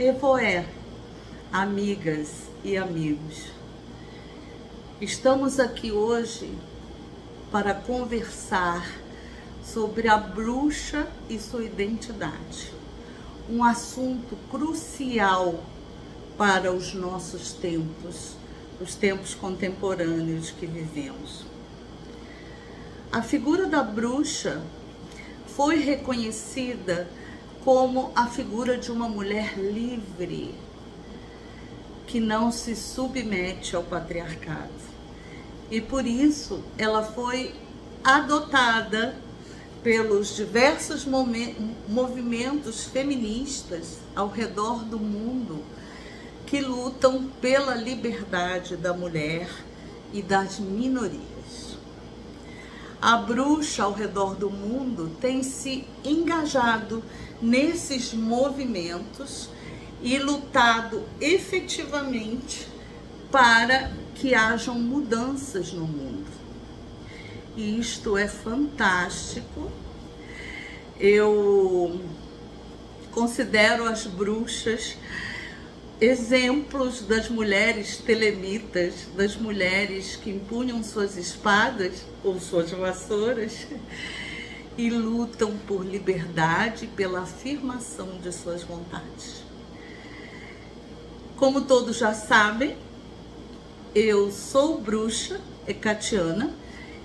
Evoé, amigas e amigos, estamos aqui hoje para conversar sobre a bruxa e sua identidade, um assunto crucial para os nossos tempos, os tempos contemporâneos que vivemos. A figura da bruxa foi reconhecida como a figura de uma mulher livre, que não se submete ao patriarcado. E por isso ela foi adotada pelos diversos movimentos feministas ao redor do mundo que lutam pela liberdade da mulher e das minorias. A bruxa ao redor do mundo tem se engajado nesses movimentos e lutado efetivamente para que hajam mudanças no mundo. E isto é fantástico. Eu considero as bruxas exemplos das mulheres telemitas, das mulheres que empunham suas espadas ou suas vassouras e lutam por liberdade, pela afirmação de suas vontades. Como todos já sabem, eu sou bruxa hecatiana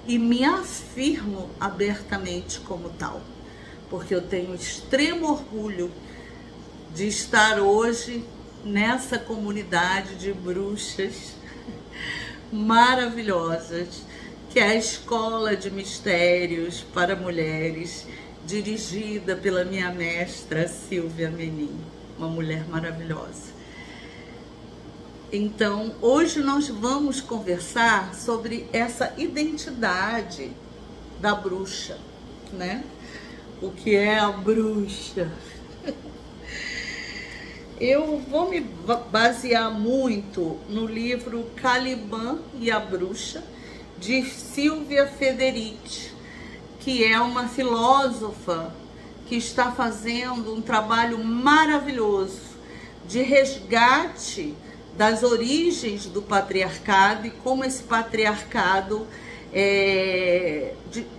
e me afirmo abertamente como tal, porque eu tenho extremo orgulho de estar hoje nessa comunidade de bruxas maravilhosas, que é a Escola de Mistérios para Mulheres, dirigida pela minha mestra Silvia Menin, uma mulher maravilhosa. Então, hoje nós vamos conversar sobre essa identidade da bruxa, né? O que é a bruxa? Eu vou me basear muito no livro Caliban e a Bruxa, de Silvia Federici, que é uma filósofa que está fazendo um trabalho maravilhoso de resgate das origens do patriarcado e como esse patriarcado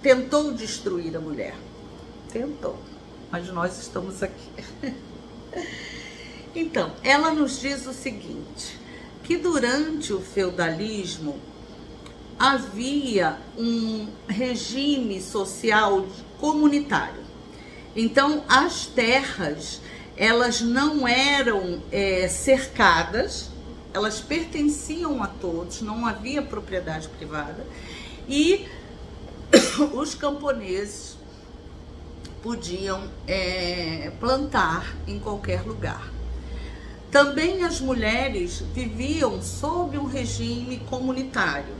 tentou destruir a mulher. Tentou, mas nós estamos aqui. Então, ela nos diz o seguinte, que durante o feudalismo havia um regime social comunitário. Então, as terras, elas não eram cercadas, elas pertenciam a todos, não havia propriedade privada, e os camponeses podiam plantar em qualquer lugar. Também as mulheres viviam sob um regime comunitário,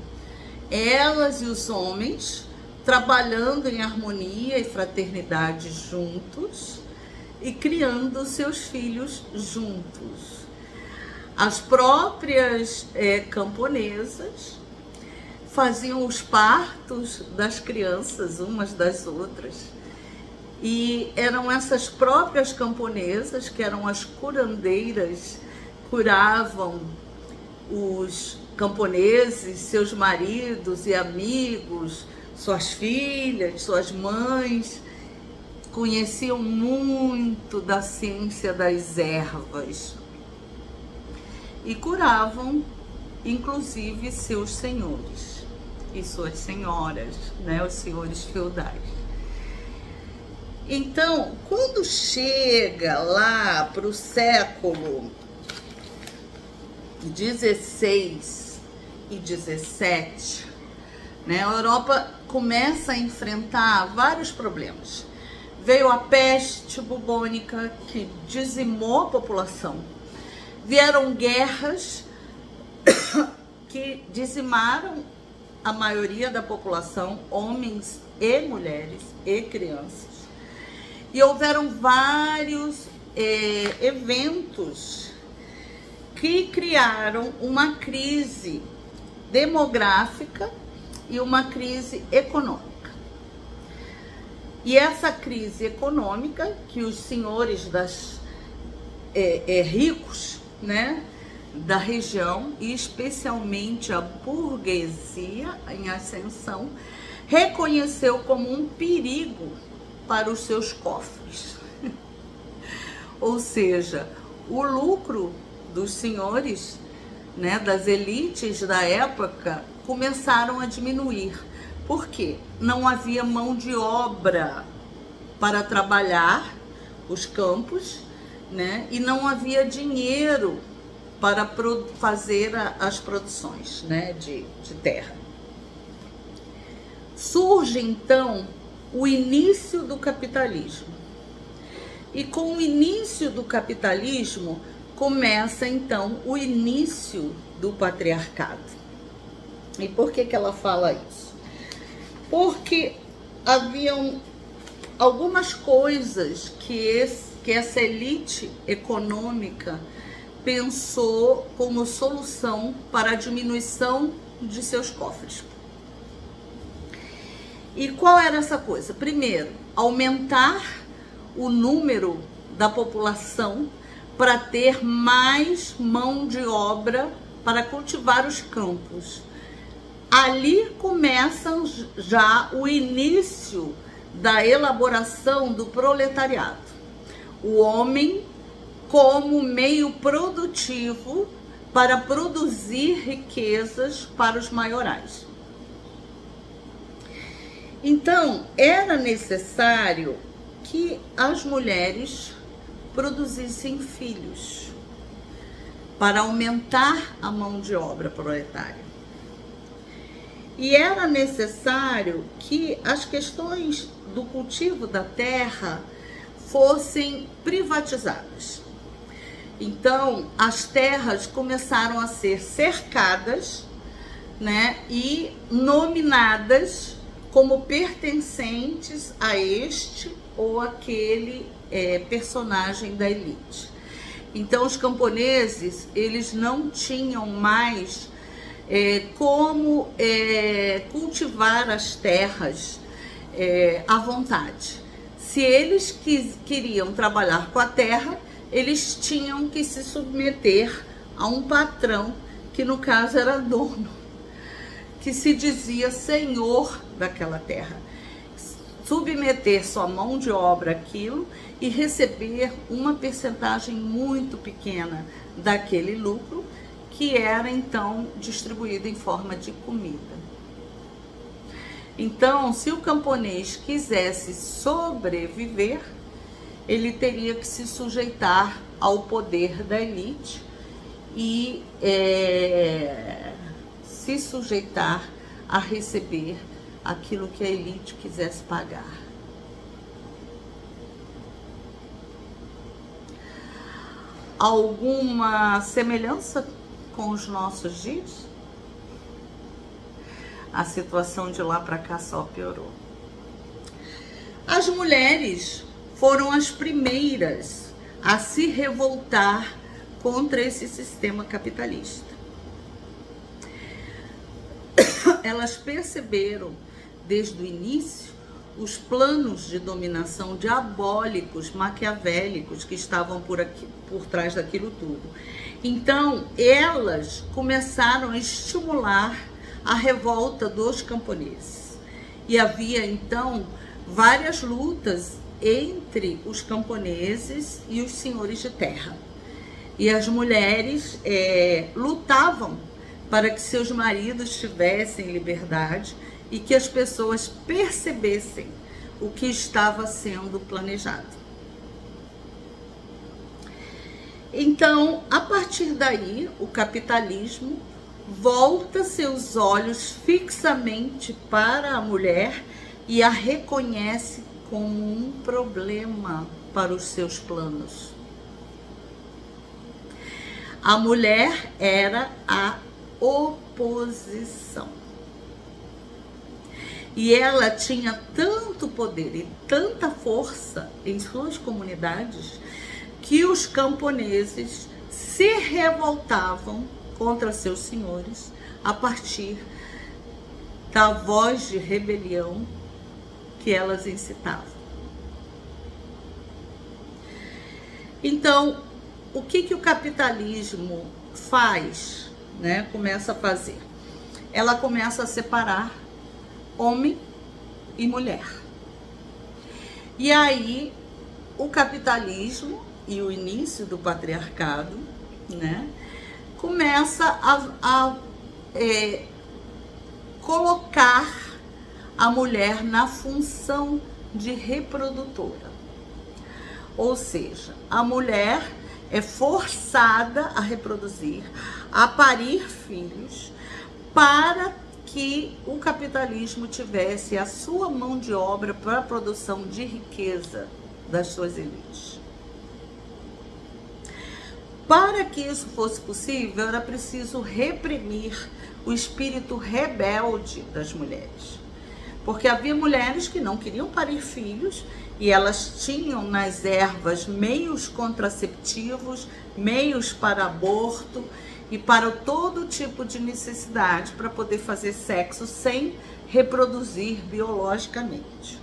elas e os homens trabalhando em harmonia e fraternidade juntos e criando seus filhos juntos. As próprias camponesas faziam os partos das crianças umas das outras. E eram essas próprias camponesas, que eram as curandeiras, curavam os camponeses, seus maridos e amigos, suas filhas, suas mães. Conheciam muito da ciência das ervas e curavam, inclusive, seus senhores e suas senhoras, né, os senhores feudais. Então, quando chega lá para o século XVI e XVII, né, a Europa começa a enfrentar vários problemas. Veio a peste bubônica, que dizimou a população. Vieram guerras que dizimaram a maioria da população, homens e mulheres e crianças. E houveram vários eventos que criaram uma crise demográfica e uma crise econômica. E essa crise econômica, que os senhores das ricos, né, da região, e especialmente a burguesia em ascensão, reconheceu como um perigo para os seus cofres. Ou seja, o lucro dos senhores, né, das elites da época, começaram a diminuir. Por quê? Não havia mão de obra para trabalhar os campos, né, e não havia dinheiro para fazer as produções, né, de terra. Surge então o início do capitalismo. E com o início do capitalismo começa então o início do patriarcado. E por que ela fala isso? Porque haviam algumas coisas que essa elite econômica pensou como solução para a diminuição de seus cofres. E qual era essa coisa? Primeiro, aumentar o número da população para ter mais mão de obra para cultivar os campos. Ali começa já o início da elaboração do proletariado. O homem como meio produtivo para produzir riquezas para os maiorais. Então, era necessário que as mulheres produzissem filhos para aumentar a mão de obra proletária. E era necessário que as questões do cultivo da terra fossem privatizadas. Então, as terras começaram a ser cercadas, né, e nominadas como pertencentes a este ou aquele personagem da elite. Então, os camponeses, eles não tinham mais como cultivar as terras à vontade. Se eles queriam trabalhar com a terra, eles tinham que se submeter a um patrão, que no caso era dono, que se dizia senhor daquela terra. Submeter sua mão de obra àquilo e receber uma percentagem muito pequena daquele lucro, que era então distribuído em forma de comida. Então, se o camponês quisesse sobreviver, ele teria que se sujeitar ao poder da elite e se sujeitar a receber aquilo que a elite quisesse pagar. Alguma semelhança com os nossos dias? A situação de lá para cá só piorou. As mulheres foram as primeiras a se revoltar contra esse sistema capitalista. Elas perceberam desde o início os planos de dominação diabólicos, maquiavélicos que estavam por trás daquilo tudo. Então, elas começaram a estimular a revolta dos camponeses. E havia, então, várias lutas entre os camponeses e os senhores de terra. E as mulheres lutavam para que seus maridos tivessem liberdade e que as pessoas percebessem o que estava sendo planejado. Então, a partir daí, o capitalismo volta seus olhos fixamente para a mulher e a reconhece como um problema para os seus planos. A mulher era a oposição. E ela tinha tanto poder e tanta força em suas comunidades que os camponeses se revoltavam contra seus senhores a partir da voz de rebelião que elas incitavam. Então, o que o capitalismo faz, né? Começa a fazer. Ela começa a separar homem e mulher. E aí o capitalismo e o início do patriarcado, né, começa a colocar a mulher na função de reprodutora. Ou seja, a mulher é forçada a reproduzir, a parir filhos, para que o capitalismo tivesse a sua mão de obra para a produção de riqueza das suas elites. Para que isso fosse possível, era preciso reprimir o espírito rebelde das mulheres. Porque havia mulheres que não queriam parir filhos e elas tinham nas ervas meios contraceptivos, meios para aborto e para todo tipo de necessidade para poder fazer sexo sem reproduzir biologicamente.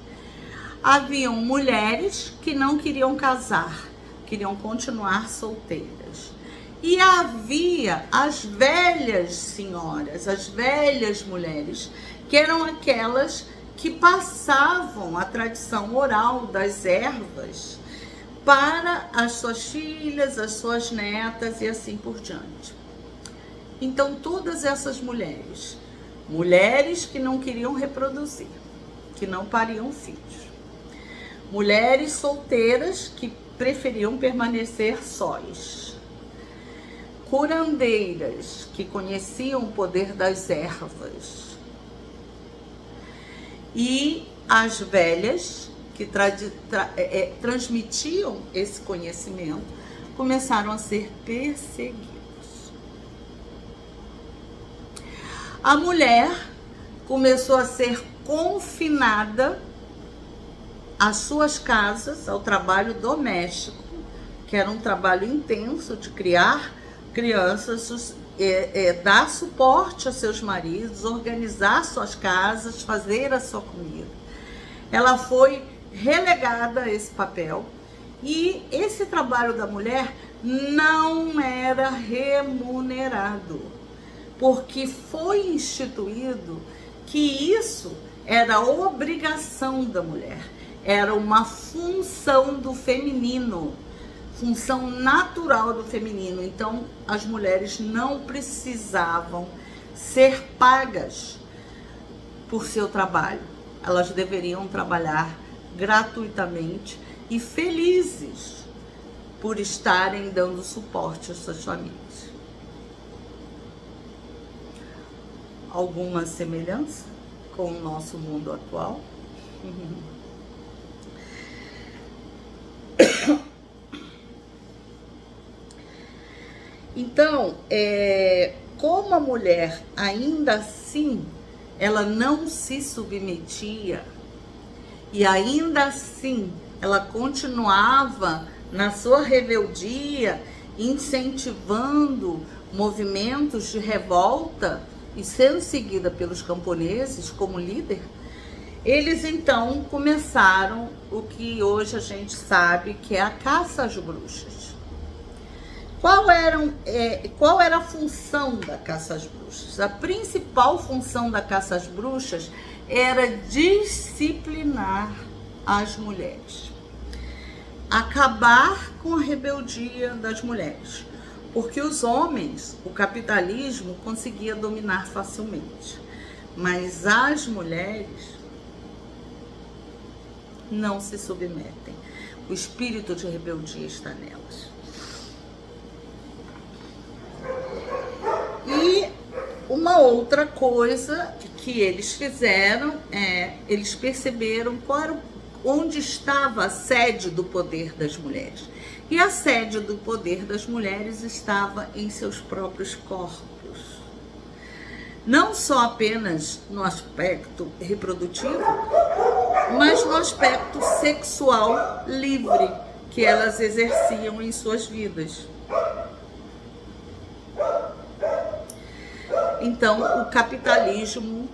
Haviam mulheres que não queriam casar, queriam continuar solteiras. E havia as velhas senhoras, as velhas mulheres, que eram aquelas que passavam a tradição oral das ervas para as suas filhas, as suas netas e assim por diante. Então, todas essas mulheres, mulheres que não queriam reproduzir, que não pariam filhos, mulheres solteiras que preferiam permanecer sós, curandeiras que conheciam o poder das ervas e as velhas que transmitiam esse conhecimento começaram a ser perseguidas. A mulher começou a ser confinada às suas casas, ao trabalho doméstico, que era um trabalho intenso de criar crianças, dar suporte a seus maridos, organizar suas casas, fazer a sua comida. Ela foi relegada a esse papel e esse trabalho da mulher não era remunerado, porque foi instituído que isso era obrigação da mulher, era uma função do feminino, função natural do feminino. Então, as mulheres não precisavam ser pagas por seu trabalho. Elas deveriam trabalhar gratuitamente e felizes por estarem dando suporte às suas famílias. Alguma semelhança com o nosso mundo atual? Então, como a mulher ainda assim, ela não se submetia e ainda assim ela continuava na sua rebeldia, incentivando movimentos de revolta e sendo seguida pelos camponeses como líder, eles então começaram o que hoje a gente sabe que é a caça às bruxas. Qual era a função da caça às bruxas? A principal função da caça às bruxas era disciplinar as mulheres, acabar com a rebeldia das mulheres, porque os homens, o capitalismo conseguia dominar facilmente, mas as mulheres não se submetem. O espírito de rebeldia está nelas. E uma outra coisa que eles fizeram eles perceberam onde estava a sede do poder das mulheres. E a sede do poder das mulheres estava em seus próprios corpos. Não só apenas no aspecto reprodutivo, mas no aspecto sexual livre que elas exerciam em suas vidas. Então, o capitalismo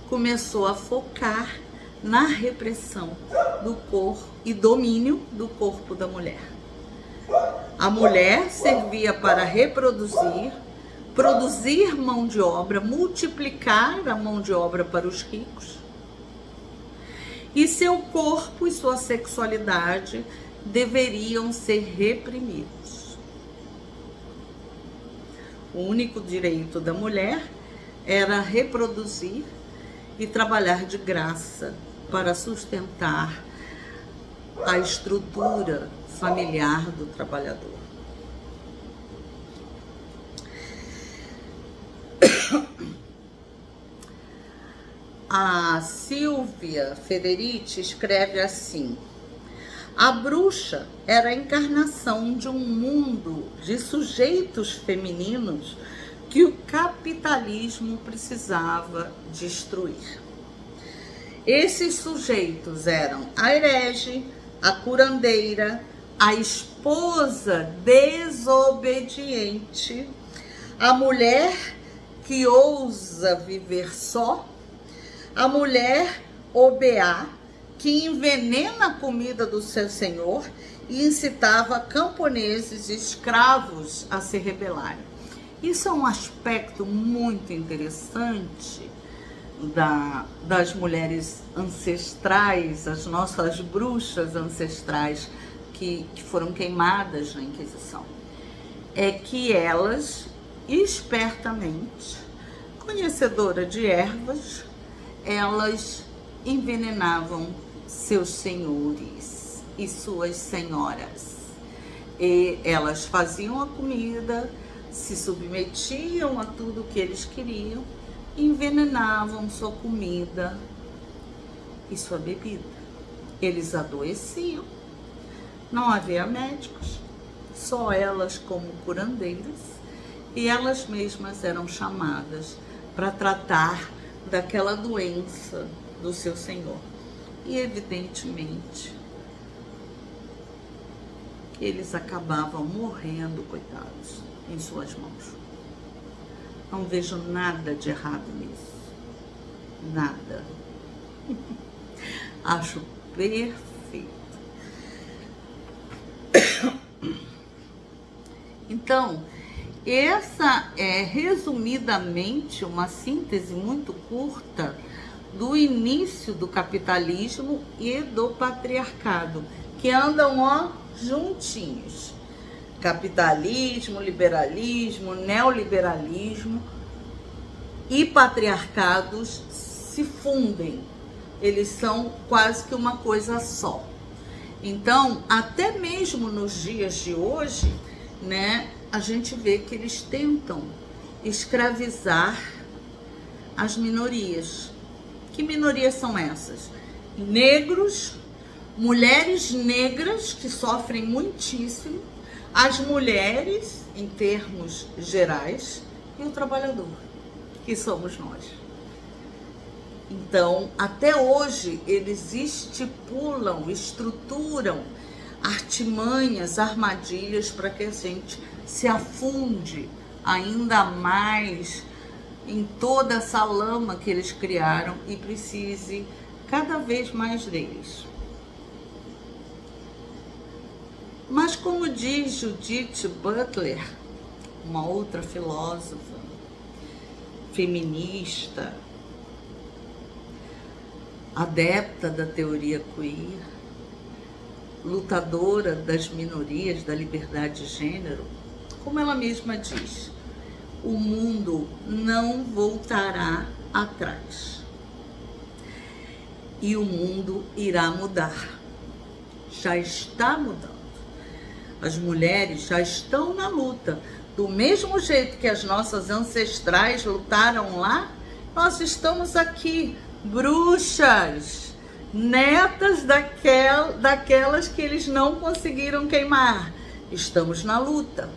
começou a focar na repressão do corpo e domínio do corpo da mulher. A mulher servia para reproduzir, produzir mão de obra, multiplicar a mão de obra para os ricos. E seu corpo e sua sexualidade deveriam ser reprimidos. O único direito da mulher era reproduzir e trabalhar de graça para sustentar a estrutura familiar do trabalhador. A Silvia Federici escreve assim: a bruxa era a encarnação de um mundo de sujeitos femininos que o capitalismo precisava destruir. Esses sujeitos eram a herege, a curandeira, a esposa desobediente, a mulher que ousa viver só, a mulher obeá, que envenena a comida do seu senhor e incitava camponeses e escravos a se rebelarem. Isso é um aspecto muito interessante das mulheres ancestrais, as nossas bruxas ancestrais que foram queimadas na Inquisição. É que elas, espertamente, conhecedoras de ervas, elas envenenavam seus senhores e suas senhoras. E elas faziam a comida, se submetiam a tudo que eles queriam, envenenavam sua comida e sua bebida. Eles adoeciam, não havia médicos, só elas como curandeiras, e elas mesmas eram chamadas para tratar daquela doença do seu senhor. E evidentemente eles acabavam morrendo, coitados, em suas mãos. Não vejo nada de errado nisso. Nada. Acho perfeito. Então, essa é resumidamente uma síntese muito curta do início do capitalismo e do patriarcado, que andam, ó, juntinhos. Capitalismo, liberalismo, neoliberalismo e patriarcados se fundem. Eles são quase que uma coisa só. Então, até mesmo nos dias de hoje, né, a gente vê que eles tentam escravizar as minorias. Que minorias são essas? Negros, mulheres negras que sofrem muitíssimo, as mulheres, em termos gerais, e o trabalhador, que somos nós. Então, até hoje, eles estipulam, estruturam artimanhas, armadilhas para que a gente se afunde ainda mais em toda essa lama que eles criaram e precise cada vez mais deles. Mas como diz Judith Butler, uma outra filósofa, feminista, adepta da teoria queer, lutadora das minorias, da liberdade de gênero, como ela mesma diz, o mundo não voltará atrás. E o mundo irá mudar. Já está mudando. As mulheres já estão na luta. Do mesmo jeito que as nossas ancestrais lutaram lá, nós estamos aqui, bruxas, netas daquelas que eles não conseguiram queimar. Estamos na luta,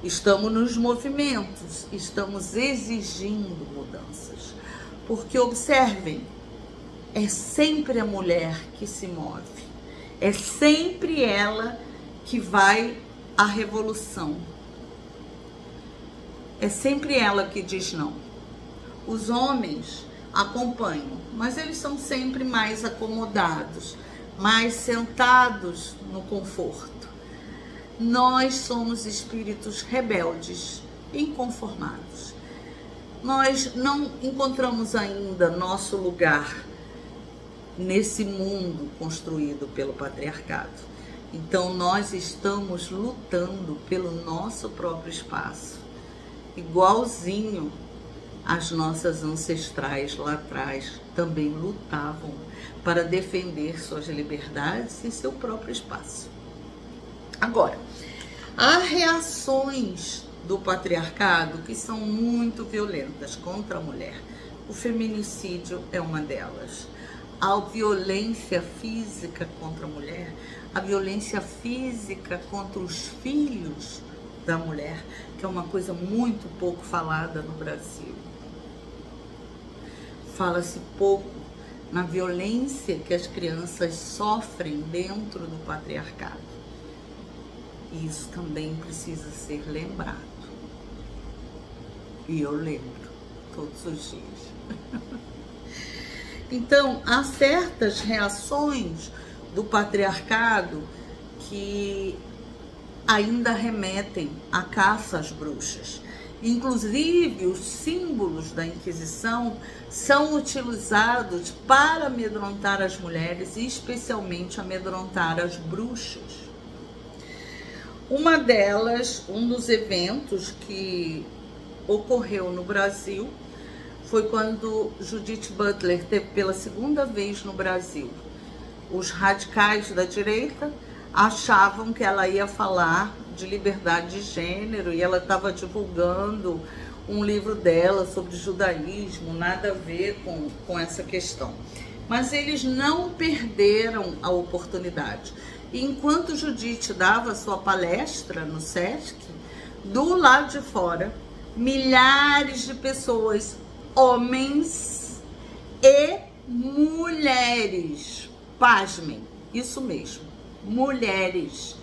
estamos nos movimentos, estamos exigindo mudanças. Porque observem, é sempre a mulher que se move, é sempre ela que vai à revolução. É sempre ela que diz não. Os homens acompanham, mas eles são sempre mais acomodados, mais sentados no conforto. Nós somos espíritos rebeldes, inconformados. Nós não encontramos ainda nosso lugar nesse mundo construído pelo patriarcado. Então nós estamos lutando pelo nosso próprio espaço, igualzinho as nossas ancestrais lá atrás também lutavam para defender suas liberdades e seu próprio espaço. Agora, há reações do patriarcado que são muito violentas contra a mulher. O feminicídio é uma delas. A violência física contra a mulher, a violência física contra os filhos da mulher, que é uma coisa muito pouco falada no Brasil. Fala-se pouco na violência que as crianças sofrem dentro do patriarcado. E isso também precisa ser lembrado. E eu lembro todos os dias. Então, há certas reações do patriarcado que ainda remetem à caça às bruxas. Inclusive, os símbolos da Inquisição são utilizados para amedrontar as mulheres e especialmente amedrontar as bruxas. Uma delas, um dos eventos que ocorreu no Brasil foi quando Judith Butler esteve pela segunda vez no Brasil. Os radicais da direita achavam que ela ia falar de liberdade de gênero e ela estava divulgando um livro dela sobre judaísmo, nada a ver com essa questão. Mas eles não perderam a oportunidade. E enquanto Judith dava sua palestra no Sesc, do lado de fora, milhares de pessoas, homens e mulheres, pasmem, isso mesmo, mulheres,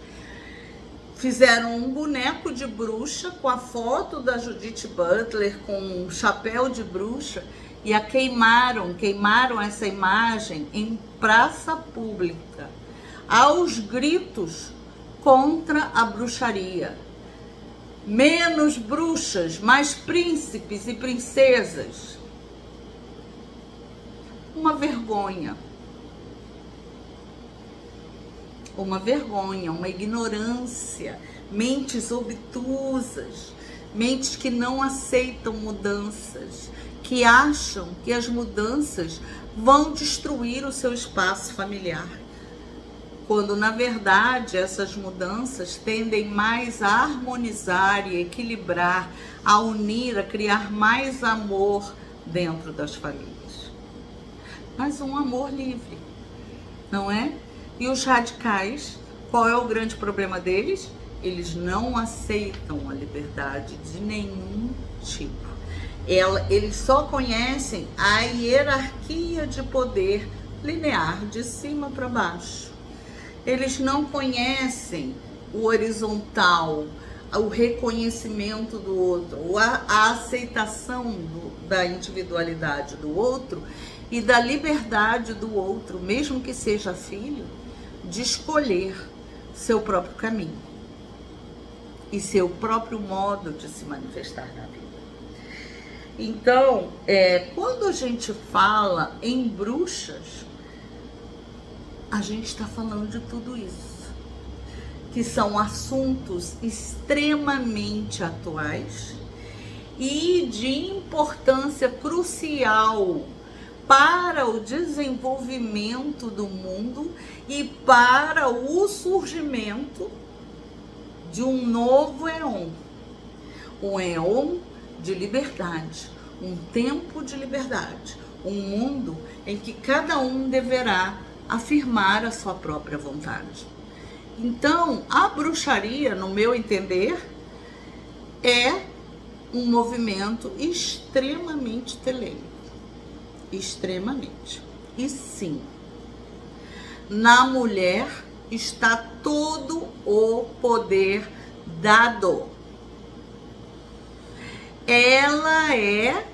fizeram um boneco de bruxa com a foto da Judith Butler com um chapéu de bruxa e a queimaram essa imagem em praça pública, aos gritos contra a bruxaria. Menos bruxas, mais príncipes e princesas. Uma vergonha. Uma vergonha, uma ignorância, mentes obtusas, mentes que não aceitam mudanças, que acham que as mudanças vão destruir o seu espaço familiar, quando na verdade essas mudanças tendem mais a harmonizar e equilibrar, a unir, a criar mais amor dentro das famílias. Mas um amor livre, não é? E os radicais, qual é o grande problema deles? Eles não aceitam a liberdade de nenhum tipo. Eles só conhecem a hierarquia de poder linear, de cima para baixo. Eles não conhecem o horizontal, o reconhecimento do outro, a aceitação da individualidade do outro e da liberdade do outro, mesmo que seja filho, de escolher seu próprio caminho e seu próprio modo de se manifestar na vida. Então, quando a gente fala em bruxas, a gente está falando de tudo isso, que são assuntos extremamente atuais e de importância crucial para o desenvolvimento do mundo e para o surgimento de um novo éon, um éon de liberdade, um tempo de liberdade, um mundo em que cada um deverá afirmar a sua própria vontade. Então, a bruxaria, no meu entender, é um movimento extremamente telêmico. Extremamente. E sim, na mulher está todo o poder dado. Ela é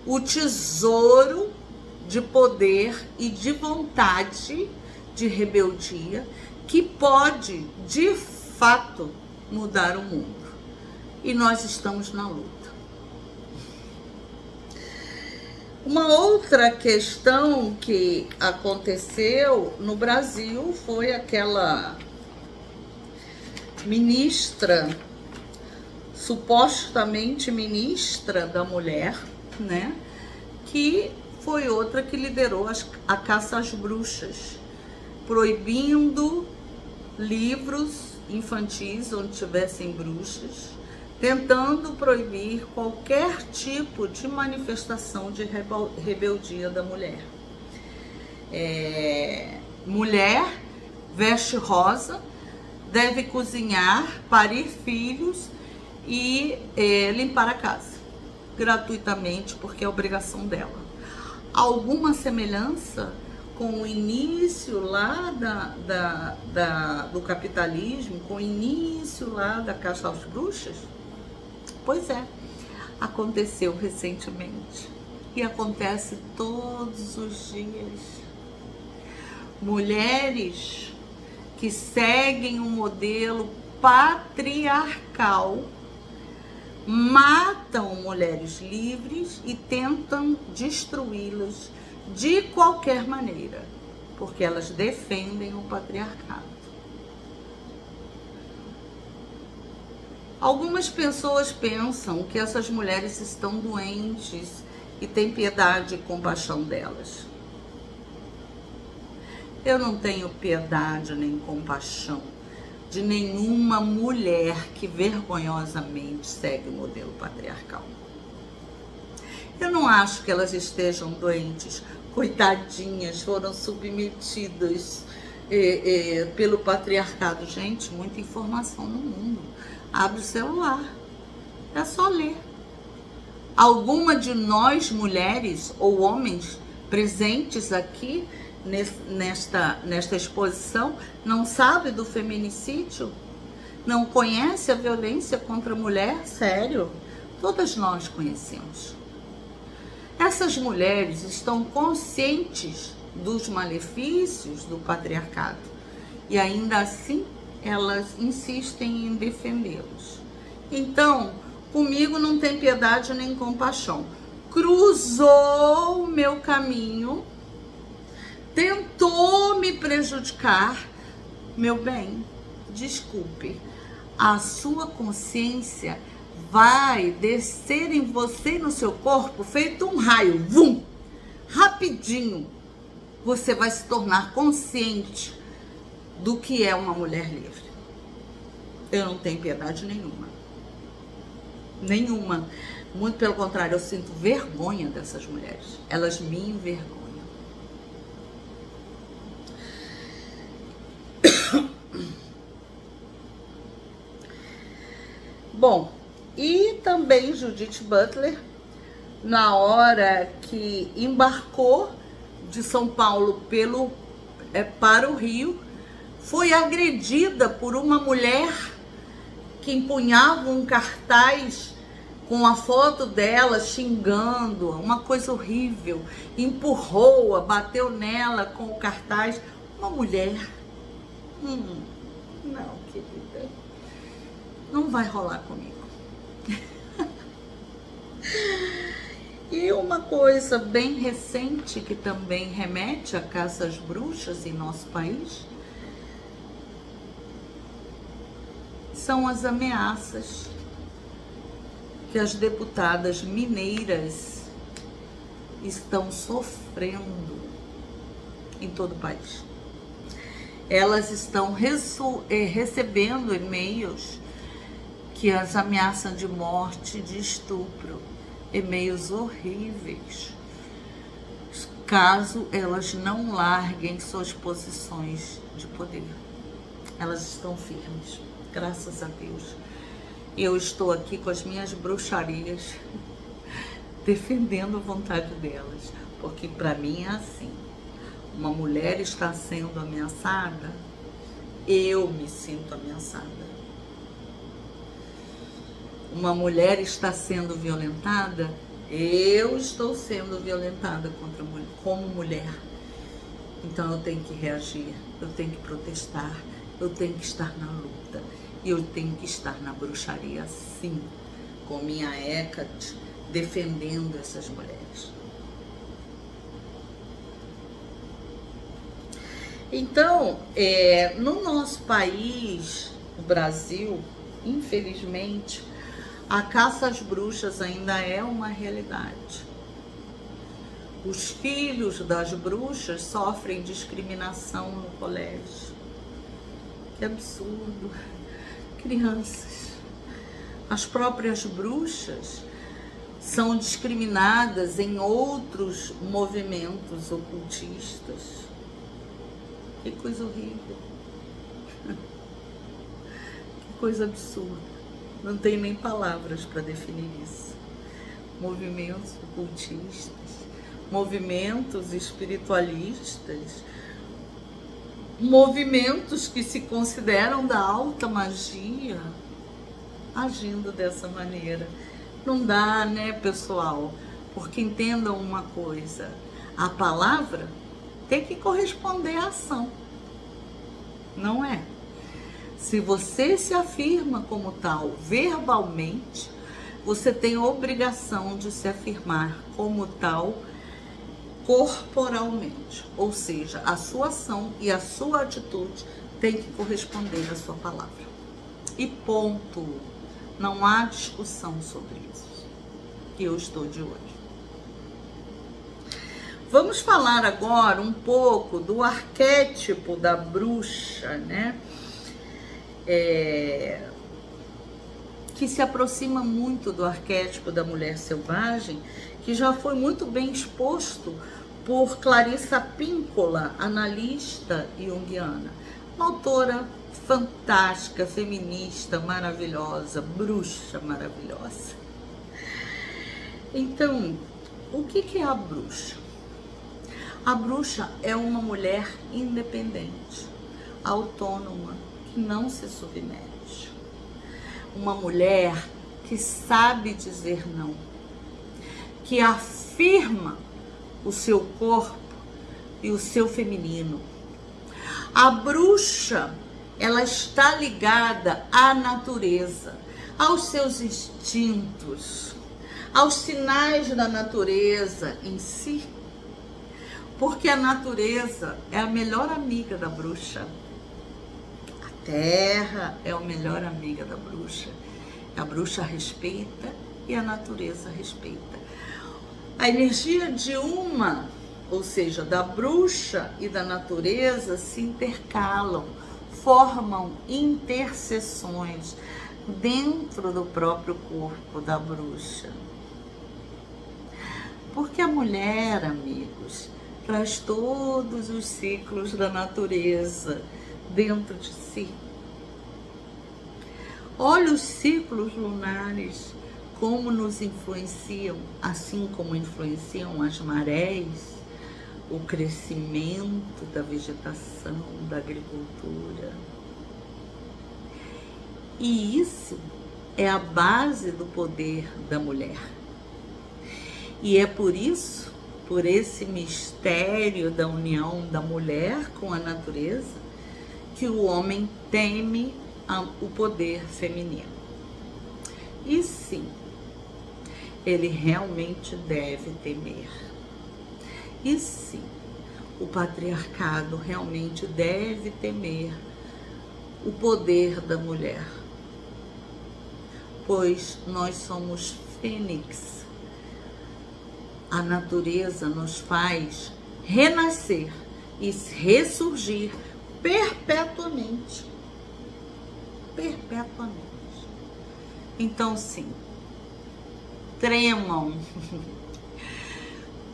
o tesouro de poder e de vontade, de rebeldia, que pode, de fato mudar o mundo. E nós estamos na luta. Uma outra questão que aconteceu no Brasil foi aquela ministra, supostamente ministra da mulher, né? Que foi outra que liderou a caça às bruxas, proibindo livros infantis onde tivessem bruxas, tentando proibir qualquer tipo de manifestação de rebeldia da mulher. Mulher veste rosa, deve cozinhar, parir filhos e limpar a casa gratuitamente, porque é obrigação dela. Alguma semelhança com o início lá do capitalismo, com o início lá da caça às bruxas? Pois é, aconteceu recentemente e acontece todos os dias. Mulheres que seguem um modelo patriarcal matam mulheres livres e tentam destruí-las de qualquer maneira, porque elas defendem o patriarcado. Algumas pessoas pensam que essas mulheres estão doentes e têm piedade e compaixão delas. Eu não tenho piedade nem compaixão de nenhuma mulher que vergonhosamente segue o modelo patriarcal. Eu não acho que elas estejam doentes, coitadinhas, foram submetidas pelo patriarcado. Gente, muita informação no mundo. Abre o celular, é só ler. Alguma de nós, mulheres ou homens presentes aqui nesta exposição, não sabe do feminicídio? Não conhece a violência contra a mulher? Sério? Todas nós conhecemos. Essas mulheres estão conscientes dos malefícios do patriarcado e ainda assim elas insistem em defendê-los. Então, comigo não tem piedade nem compaixão. Cruzou o meu caminho, tentou me prejudicar, meu bem, desculpe, a sua consciência vai descer em você e no seu corpo feito um raio, vum, rapidinho. Você vai se tornar consciente do que é uma mulher livre. Eu não tenho piedade nenhuma. Nenhuma. Muito pelo contrário, eu sinto vergonha dessas mulheres. Elas me envergonham. Bom, e também Judith Butler, na hora que embarcou de São Paulo para o Rio, foi agredida por uma mulher que empunhava um cartaz com a foto dela xingando, uma coisa horrível, empurrou-a, bateu nela com o cartaz. Uma mulher, não, querida, não vai rolar comigo. E uma coisa bem recente que também remete à caça às bruxas em nosso país são as ameaças que as deputadas mineiras estão sofrendo em todo o país. Elas estão recebendo e-mails que as ameaçam de morte, de estupro, e-mails horríveis, caso elas não larguem suas posições de poder. Elas estão firmes, graças a Deus. Eu estou aqui com as minhas bruxarias, defendendo a vontade delas, porque para mim é assim, uma mulher está sendo ameaçada, eu me sinto ameaçada. Uma mulher está sendo violentada, eu estou sendo violentada como mulher. Então eu tenho que reagir, eu tenho que protestar, eu tenho que estar na luta. E eu tenho que estar na bruxaria sim, com minha Hecate, defendendo essas mulheres. Então, no nosso país, no Brasil, infelizmente, a caça às bruxas ainda é uma realidade. Os filhos das bruxas sofrem discriminação no colégio. Que absurdo. Crianças. As próprias bruxas são discriminadas em outros movimentos ocultistas. Que coisa horrível. Que coisa absurda. Não tem nem palavras para definir isso. Movimentos ocultistas, movimentos espiritualistas, movimentos que se consideram da alta magia, agindo dessa maneira. Não dá, né, pessoal? Porque entendam uma coisa, a palavra tem que corresponder à ação, não é? Se você se afirma como tal verbalmente, você tem a obrigação de se afirmar como tal corporalmente. Ou seja, a sua ação e a sua atitude tem que corresponder à sua palavra. E ponto. Não há discussão sobre isso. Que eu estou de olho. Vamos falar agora um pouco do arquétipo da bruxa, né? Que se aproxima muito do arquétipo da mulher selvagem, que já foi muito bem exposto por Clarissa Pinkola, analista junguiana, uma autora fantástica, feminista, maravilhosa, bruxa maravilhosa. Então, o que é a bruxa? A bruxa é uma mulher independente, autônoma, que não se submete. Uma mulher que sabe dizer não, que afirma o seu corpo e o seu feminino. A bruxa, ela está ligada à natureza, aos seus instintos, aos sinais da natureza em si, porque a natureza é a melhor amiga da bruxa. A terra é a melhor amiga da bruxa. A bruxa respeita e a natureza respeita. A energia de uma, ou seja, da bruxa e da natureza, se intercalam, formam interseções dentro do próprio corpo da bruxa. Porque a mulher, amigos, traz todos os ciclos da natureza dentro de si. Olha os ciclos lunares, como nos influenciam, assim como influenciam as marés, o crescimento da vegetação, da agricultura. E isso é a base do poder da mulher. E é por isso, por esse mistério da união da mulher com a natureza, que o homem teme o poder feminino. E sim, ele realmente deve temer. E sim, o patriarcado realmente deve temer o poder da mulher, pois nós somos fênix. A natureza nos faz renascer e ressurgir perpetuamente. Perpetuamente. Então, sim, tremam,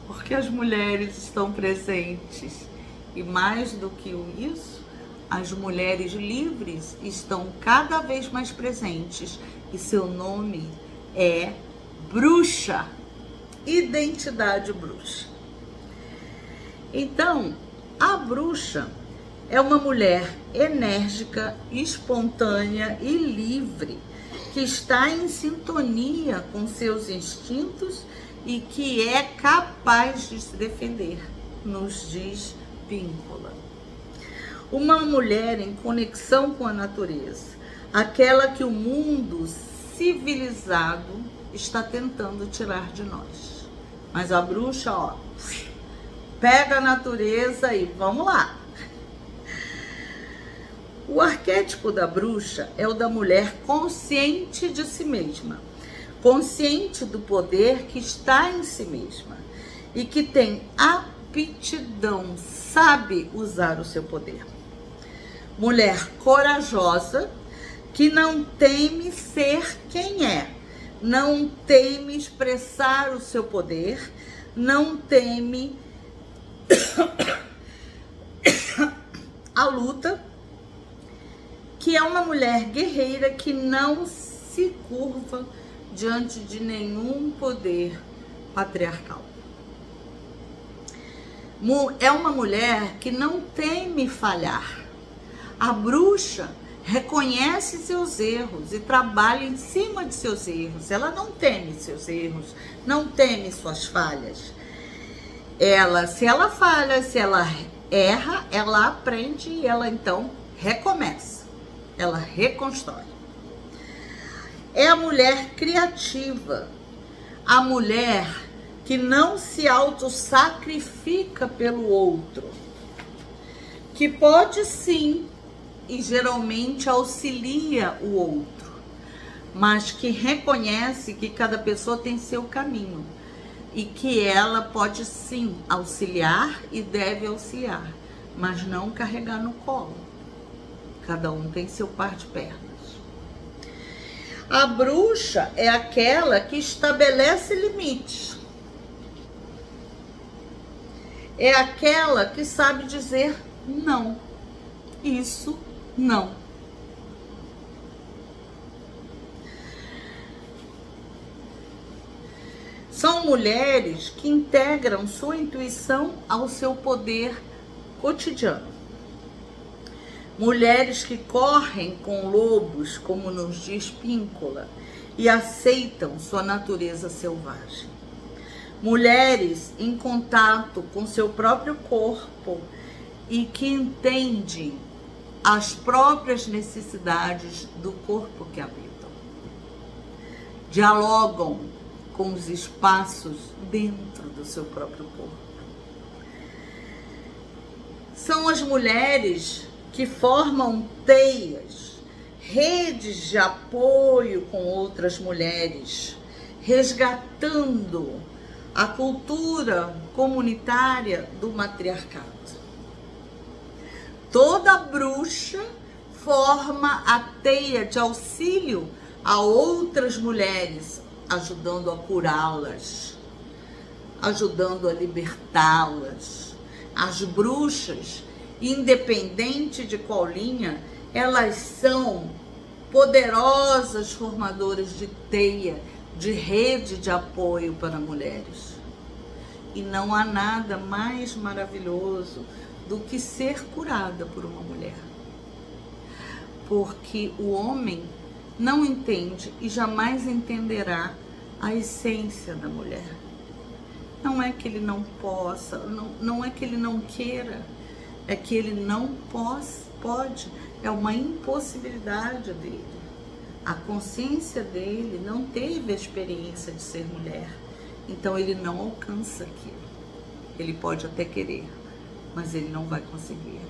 porque as mulheres estão presentes. E mais do que isso, as mulheres livres estão cada vez mais presentes. E seu nome é bruxa. Identidade bruxa. Então, a bruxa é uma mulher enérgica, espontânea e livre, que está em sintonia com seus instintos e que é capaz de se defender, nos diz Pinkola. Uma mulher em conexão com a natureza, aquela que o mundo civilizado está tentando tirar de nós. Mas a bruxa, ó, pega a natureza e vamos lá. O arquétipo da bruxa é o da mulher consciente de si mesma, consciente do poder que está em si mesma e que tem aptidão, sabe usar o seu poder. Mulher corajosa, que não teme ser quem é, não teme expressar o seu poder, não teme a luta, que é uma mulher guerreira que não se curva diante de nenhum poder patriarcal. É uma mulher que não teme falhar. A bruxa reconhece seus erros e trabalha em cima de seus erros. Ela não teme seus erros, não teme suas falhas. Se ela falha, se ela erra, ela aprende e ela então recomeça. Ela reconstrói. É a mulher criativa, a mulher que não se autossacrifica pelo outro, que pode sim e geralmente auxilia o outro, mas que reconhece que cada pessoa tem seu caminho e que ela pode sim auxiliar e deve auxiliar, mas não carregar no colo. Cada um tem seu par de pernas. A bruxa é aquela que estabelece limites. É aquela que sabe dizer não. Isso não. São mulheres que integram sua intuição ao seu poder cotidiano. Mulheres que correm com lobos, como nos diz Píncola, e aceitam sua natureza selvagem. Mulheres em contato com seu próprio corpo e que entendem as próprias necessidades do corpo que habitam. Dialogam com os espaços dentro do seu próprio corpo. São as mulheres que formam teias, redes de apoio com outras mulheres, resgatando a cultura comunitária do matriarcado. Toda bruxa forma a teia de auxílio a outras mulheres, ajudando a curá-las, ajudando a libertá-las. As bruxas, independente de qual linha, elas são poderosas formadoras de teia, de rede de apoio para mulheres. E não há nada mais maravilhoso do que ser curada por uma mulher. Porque o homem não entende e jamais entenderá a essência da mulher. Não é que ele não possa, não é que ele não queira, é que ele não pode, é uma impossibilidade dele. A consciência dele não teve a experiência de ser mulher, então ele não alcança aquilo. Ele pode até querer, mas ele não vai conseguir.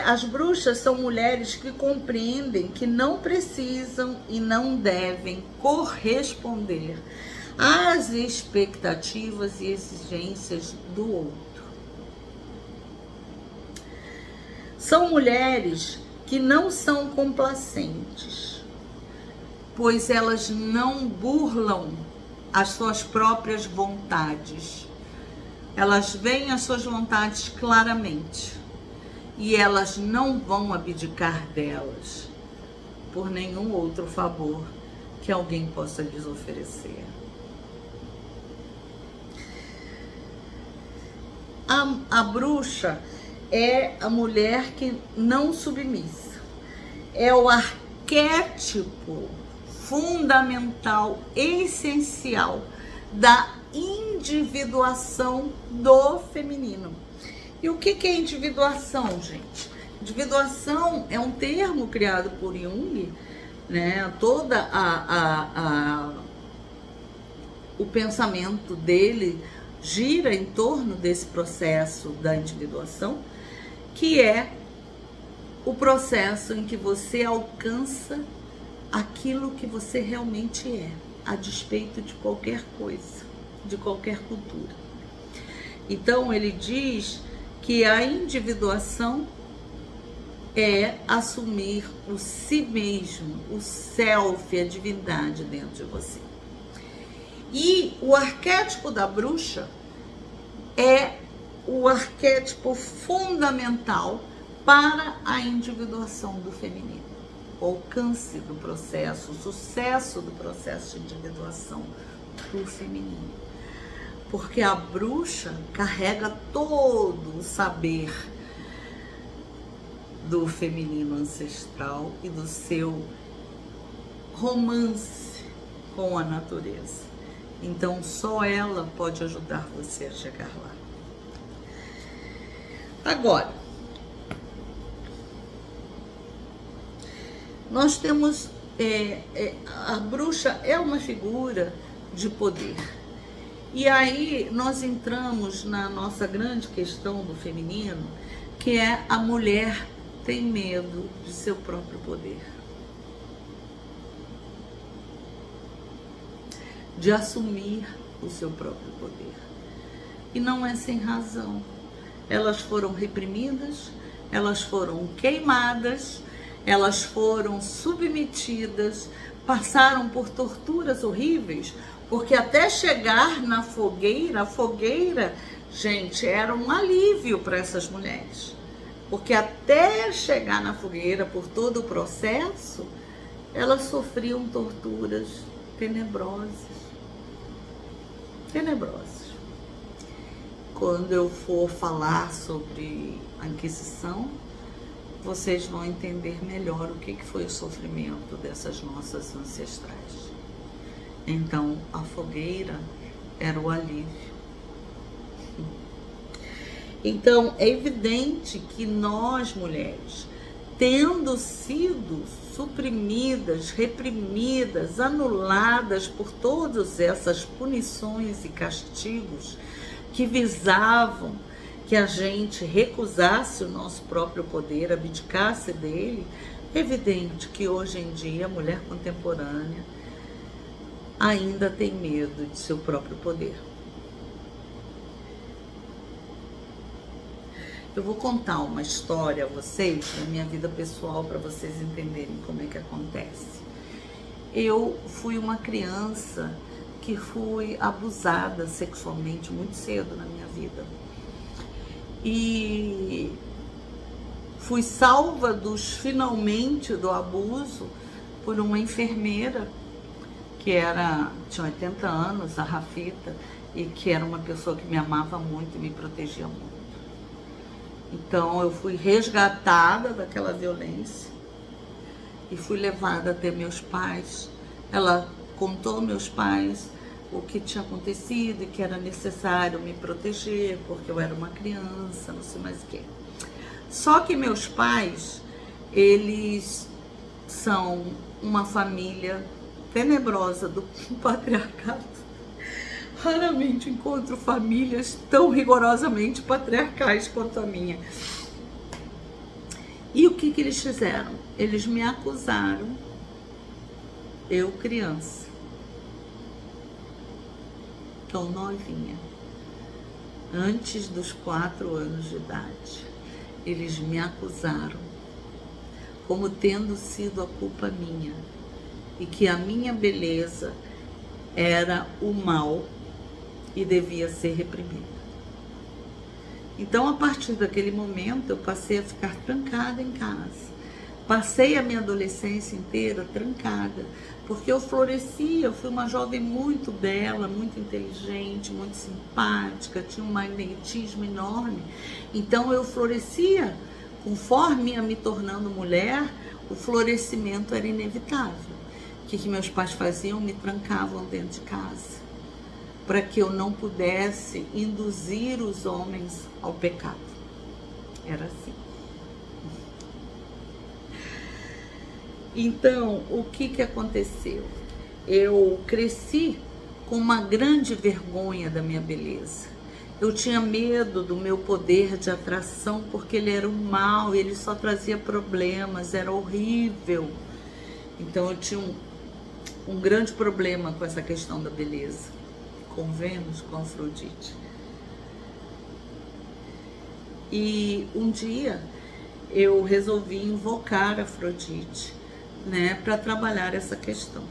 As bruxas são mulheres que compreendem que não precisam e não devem corresponder às expectativas e exigências do outro. São mulheres que não são complacentes, pois elas não burlam as suas próprias vontades. Elas veem as suas vontades claramente. E elas não vão abdicar delas por nenhum outro favor que alguém possa lhes oferecer. A bruxa é a mulher que não submissa. É o arquétipo fundamental, essencial da individuação do feminino. E o que é individuação, gente? Individuação é um termo criado por Jung, né? O pensamento dele gira em torno desse processo da individuação, que é o processo em que você alcança aquilo que você realmente é, a despeito de qualquer coisa, de qualquer cultura. Então ele diz que a individuação é assumir o si mesmo, o self, a divindade dentro de você. E o arquétipo da bruxa é o arquétipo fundamental para a individuação do feminino, o alcance do processo, o sucesso do processo de individuação do feminino. Porque a bruxa carrega todo o saber do feminino ancestral e do seu romance com a natureza. Então, só ela pode ajudar você a chegar lá. Agora, nós temos... a bruxa é uma figura de poder. E aí, nós entramos na nossa grande questão do feminino, que é a mulher tem medo de seu próprio poder. De assumir o seu próprio poder. E não é sem razão. Elas foram reprimidas, elas foram queimadas, elas foram submetidas, passaram por torturas horríveis, porque até chegar na fogueira, a fogueira, gente, era um alívio para essas mulheres. Porque até chegar na fogueira, por todo o processo, elas sofriam torturas tenebrosas. Tenebrosas. Quando eu for falar sobre a Inquisição, vocês vão entender melhor o que foi o sofrimento dessas nossas ancestrais. Então, a fogueira era o alívio. Então, é evidente que nós, mulheres, tendo sido suprimidas, reprimidas, anuladas por todas essas punições e castigos que visavam que a gente recusasse o nosso próprio poder, abdicasse dele, é evidente que hoje em dia a mulher contemporânea ainda tem medo de seu próprio poder. Eu vou contar uma história a vocês da minha vida pessoal para vocês entenderem como é que acontece. Eu fui uma criança que fui abusada sexualmente muito cedo na minha vida. E fui salva finalmente do abuso por uma enfermeira que tinha 80 anos, a Rafita, e que era uma pessoa que me amava muito e me protegia muito. Então, eu fui resgatada daquela violência e fui levada até meus pais. Ela contou aos meus pais o que tinha acontecido e que era necessário me proteger, porque eu era uma criança, não sei mais o quê. Só que meus pais, eles são uma família tenebrosa do patriarcado. Raramente encontro famílias tão rigorosamente patriarcais quanto a minha. E o que eles fizeram? Eles me acusaram, eu criança, tão novinha, antes dos 4 anos de idade. Eles me acusaram como tendo sido a culpa minha e que a minha beleza era o mal e devia ser reprimida. Então, a partir daquele momento, eu passei a ficar trancada em casa. Passei a minha adolescência inteira trancada, porque eu florescia, eu fui uma jovem muito bela, muito inteligente, muito simpática, tinha um magnetismo enorme. Então, eu florescia. Conforme ia me tornando mulher, o florescimento era inevitável. O que meus pais faziam? Me trancavam dentro de casa, para que eu não pudesse induzir os homens ao pecado. Era assim. Então, o que aconteceu? Eu cresci com uma grande vergonha da minha beleza. Eu tinha medo do meu poder de atração, porque ele era um mal, ele só trazia problemas, era horrível. Então eu tinha um grande problema com essa questão da beleza, com Vênus, com Afrodite. E um dia eu resolvi invocar Afrodite, né, para trabalhar essa questão.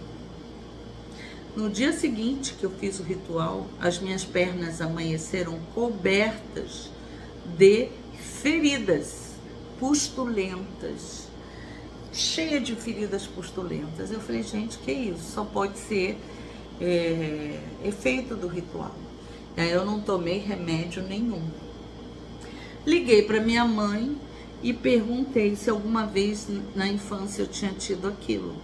No dia seguinte que eu fiz o ritual, as minhas pernas amanheceram cobertas de feridas pustulentas, cheia de feridas pustulentas. Eu falei, gente, que isso? Só pode ser efeito do ritual. E aí eu não tomei remédio nenhum. Liguei para minha mãe e perguntei se alguma vez na infância eu tinha tido aquilo.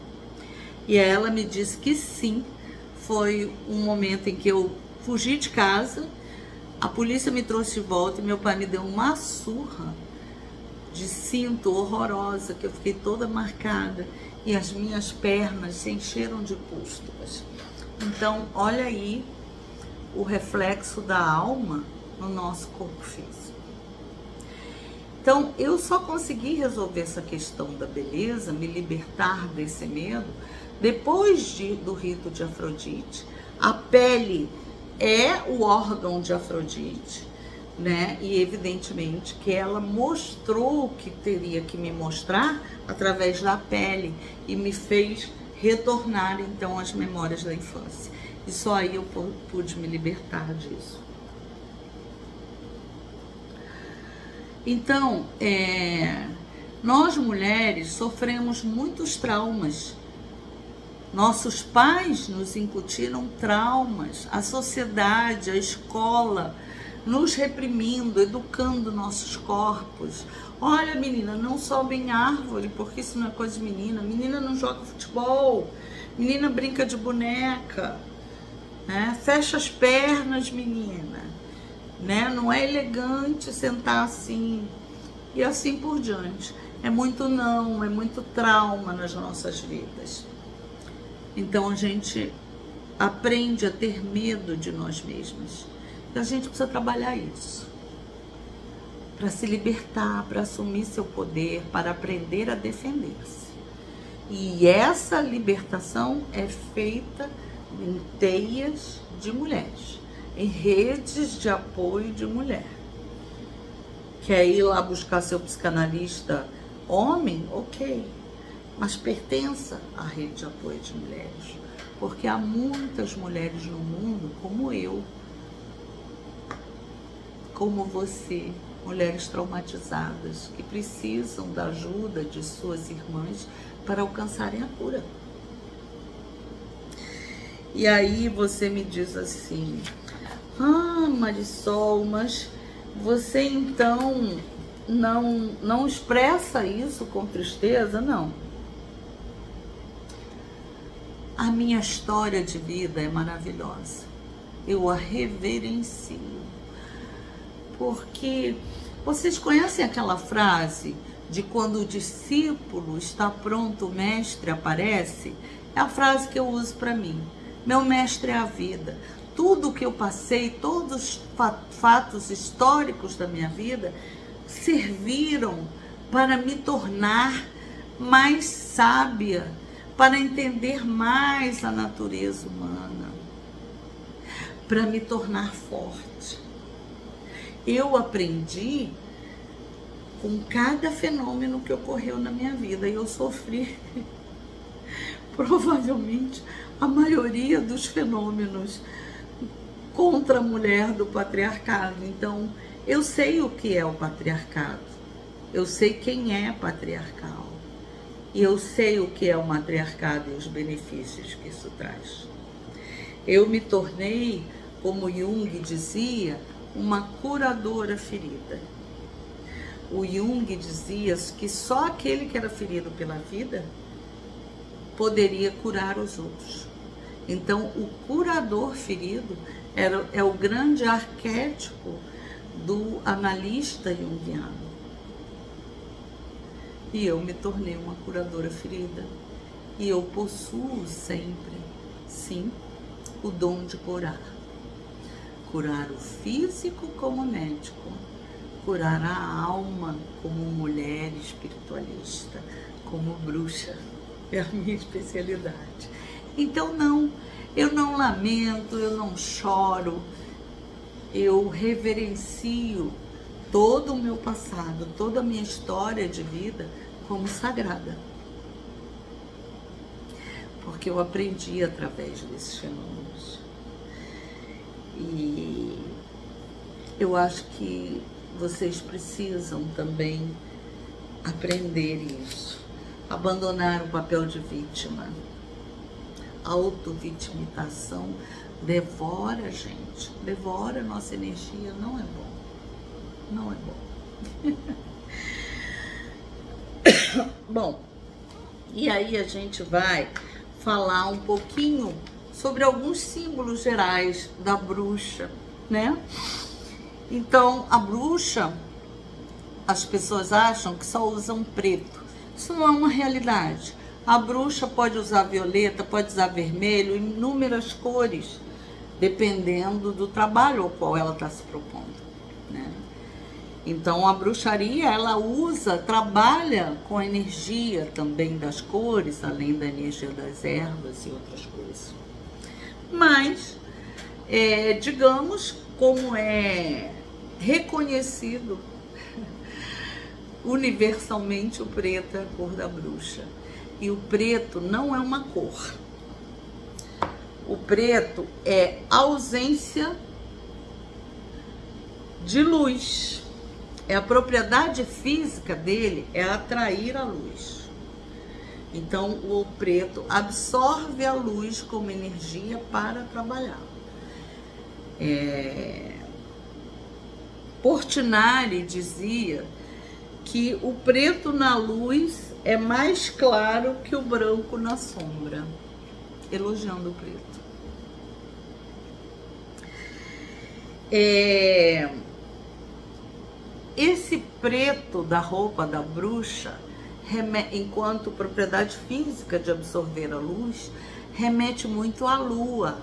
E ela me disse que sim. Foi um momento em que eu fugi de casa, a polícia me trouxe de volta e meu pai me deu uma surra de cinto horrorosa, que eu fiquei toda marcada e as minhas pernas se encheram de pústulas. Então, olha aí o reflexo da alma no nosso corpo físico. Então, eu só consegui resolver essa questão da beleza, me libertar desse medo, depois do rito de Afrodite. A pele é o órgão de Afrodite, né? E evidentemente que ela mostrou o que teria que me mostrar através da pele e me fez retornar então às memórias da infância. E só aí eu pude me libertar disso. Então, nós mulheres sofremos muitos traumas. Nossos pais nos incutiram traumas, a sociedade, a escola, nos reprimindo, educando nossos corpos. Olha, menina, não sobe em árvore, porque isso não é coisa de menina. Menina não joga futebol, menina brinca de boneca, né? Fecha as pernas, menina, né? Não é elegante sentar assim, e assim por diante. É muito não, é muito trauma nas nossas vidas. Então a gente aprende a ter medo de nós mesmas. E a gente precisa trabalhar isso. Para se libertar, para assumir seu poder, para aprender a defender-se. E essa libertação é feita em teias de mulheres, em redes de apoio de mulher. Quer ir lá buscar seu psicanalista homem? Ok. Mas pertença à rede de apoio de mulheres, porque há muitas mulheres no mundo como eu, como você, mulheres traumatizadas, que precisam da ajuda de suas irmãs para alcançarem a cura. E aí você me diz assim, ah, Marisol, mas você então não expressa isso com tristeza? Não. A minha história de vida é maravilhosa. Eu a reverencio. Porque vocês conhecem aquela frase de quando o discípulo está pronto, o mestre aparece? É a frase que eu uso para mim. Meu mestre é a vida. Tudo que eu passei, todos os fatos históricos da minha vida serviram para me tornar mais sábia, para entender mais a natureza humana, para me tornar forte. Eu aprendi com cada fenômeno que ocorreu na minha vida e eu sofri provavelmente a maioria dos fenômenos contra a mulher do patriarcado. Então, eu sei o que é o patriarcado, eu sei quem é patriarcal. E eu sei o que é o matriarcado e os benefícios que isso traz. Eu me tornei, como Jung dizia, uma curadora ferida. O Jung dizia que só aquele que era ferido pela vida poderia curar os outros. Então, o curador ferido é o grande arquétipo do analista junguiano. E eu me tornei uma curadora ferida. E eu possuo sempre, sim, o dom de curar. Curar o físico como médico, curar a alma como mulher espiritualista, como bruxa. É a minha especialidade. Então não, eu não lamento, eu não choro, eu reverencio todo o meu passado, toda a minha história de vida como sagrada. Porque eu aprendi através desses fenômenos. E eu acho que vocês precisam também aprender isso. Abandonar o papel de vítima. A auto-vitimização devora a gente, devora a nossa energia, não é bom. Não é bom. Bom, e aí a gente vai falar um pouquinho sobre alguns símbolos gerais da bruxa, né? Então, a bruxa, as pessoas acham que só usam preto. Isso não é uma realidade. A bruxa pode usar violeta, pode usar vermelho, inúmeras cores, dependendo do trabalho ao qual ela está se propondo, né? Então, a bruxaria, ela trabalha com a energia também das cores, além da energia das ervas e outras coisas. Mas, digamos, como é reconhecido universalmente, o preto é a cor da bruxa. E o preto não é uma cor. O preto é ausência de luz. A propriedade física dele é atrair a luz. Então, o preto absorve a luz como energia para trabalhar. Portinari dizia que o preto na luz é mais claro que o branco na sombra, elogiando o preto. Esse preto da roupa da bruxa, enquanto propriedade física de absorver a luz, remete muito à lua.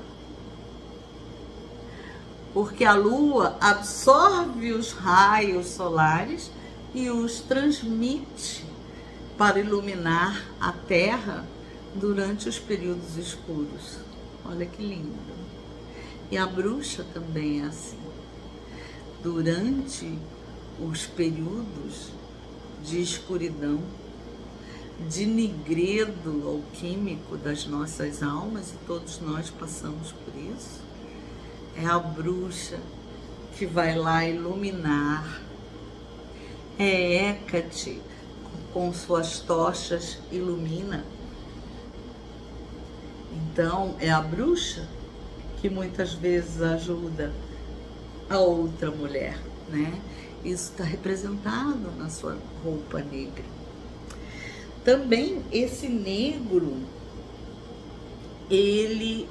Porque a lua absorve os raios solares e os transmite para iluminar a terra durante os períodos escuros. Olha que lindo. E a bruxa também é assim. Durante os períodos de escuridão, de nigredo alquímico das nossas almas, e todos nós passamos por isso, é a bruxa que vai lá iluminar. É Hécate, com suas tochas, ilumina. Então, é a bruxa que muitas vezes ajuda a outra mulher, né? Isso está representado na sua roupa negra. Também esse negro, ele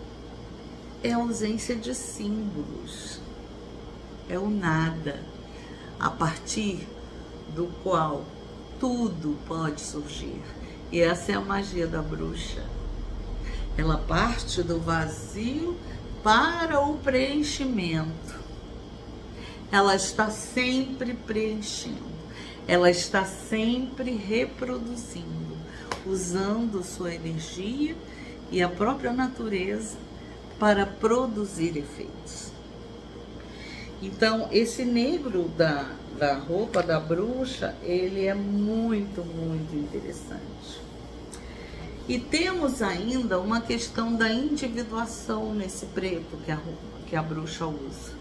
é ausência de símbolos, é o nada, a partir do qual tudo pode surgir. E essa é a magia da bruxa. Ela parte do vazio para o preenchimento. Ela está sempre preenchendo, ela está sempre reproduzindo, usando sua energia e a própria natureza para produzir efeitos. Então, esse negro da roupa da bruxa, ele é muito, muito interessante. E temos ainda uma questão da individuação nesse preto que a bruxa usa.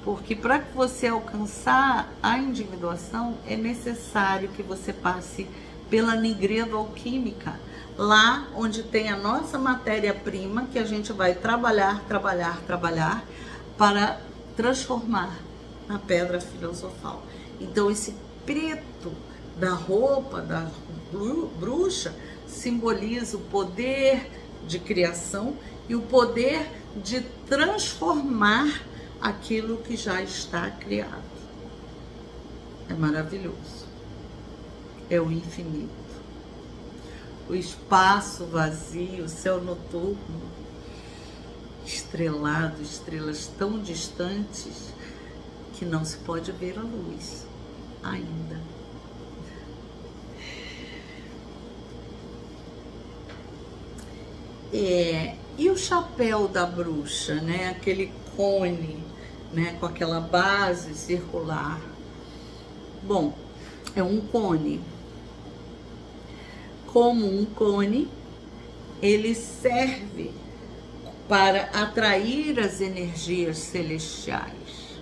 Porque para que você alcançar a individuação, é necessário que você passe pela nigredo alquímica, lá onde tem a nossa matéria-prima, que a gente vai trabalhar para transformar na pedra filosofal. Então, esse preto da roupa da bruxa simboliza o poder de criação e o poder de transformar aquilo que já está criado. É maravilhoso. é o infinito. O espaço vazio, o céu noturno, estrelado, estrelas tão distantes que não se pode ver a luz ainda. E o chapéu da bruxa, né? Aquele cone, né? Com aquela base circular. Bom, é um cone. Como um cone, ele serve para atrair as energias celestiais.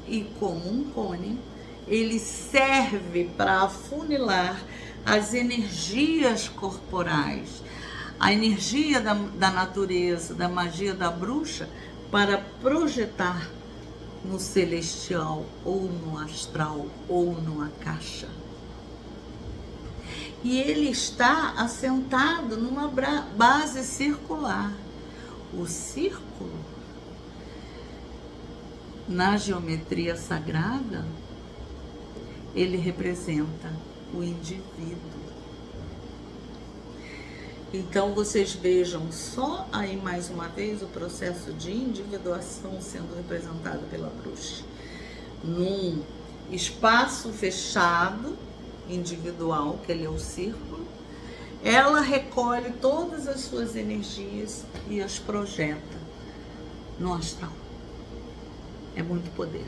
E como um cone, ele serve para afunilar as energias corporais, a energia da natureza, da magia da bruxa, para projetar no celestial, ou no astral, ou numa caixa. E ele está assentado numa base circular. O círculo, na geometria sagrada, ele representa o indivíduo. Então, vocês vejam só aí mais uma vez o processo de individuação sendo representado pela bruxa. Num espaço fechado, individual, que ele é o círculo, ela recolhe todas as suas energias e as projeta no astral. É muito poder.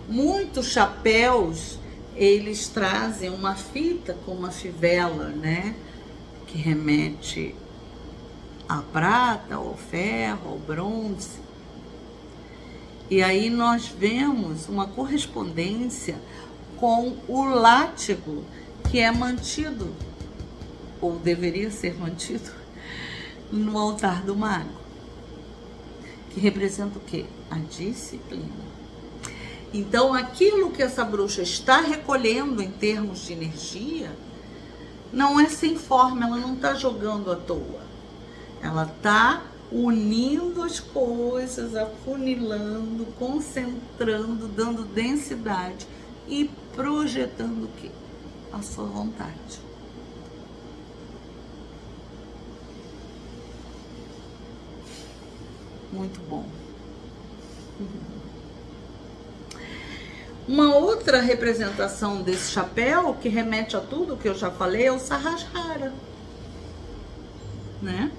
Muitos chapéus, eles trazem uma fita com uma fivela, né? Que remete à prata, ao ferro, ao bronze. E aí nós vemos uma correspondência com o látigo, que é mantido, ou deveria ser mantido, no altar do mago. Que representa o quê? A disciplina. Então, aquilo que essa bruxa está recolhendo em termos de energia, não é sem forma, ela não está jogando à toa. Ela está unindo as coisas, afunilando, concentrando, dando densidade e projetando o quê? A sua vontade. Muito bom. Uma outra representação desse chapéu, que remete a tudo que eu já falei, é o Sahasrara, né?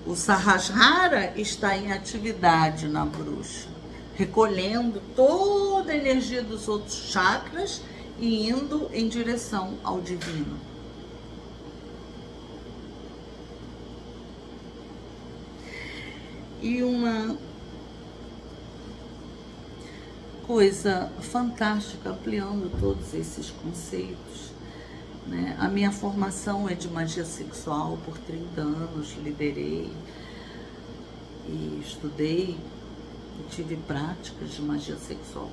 O Sahasrara está em atividade na bruxa, recolhendo toda a energia dos outros chakras e indo em direção ao divino. E uma coisa fantástica, ampliando todos esses conceitos, né? A minha formação é de magia sexual, por 30 anos liderei e estudei e tive práticas de magia sexual.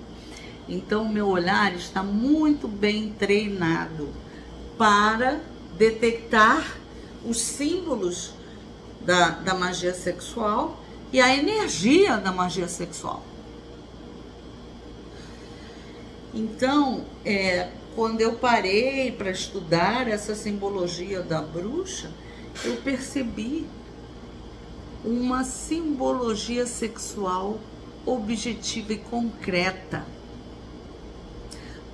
Então, meu olhar está muito bem treinado para detectar os símbolos da magia sexual e a energia da magia sexual. Então, quando eu parei para estudar essa simbologia da bruxa, eu percebi uma simbologia sexual objetiva e concreta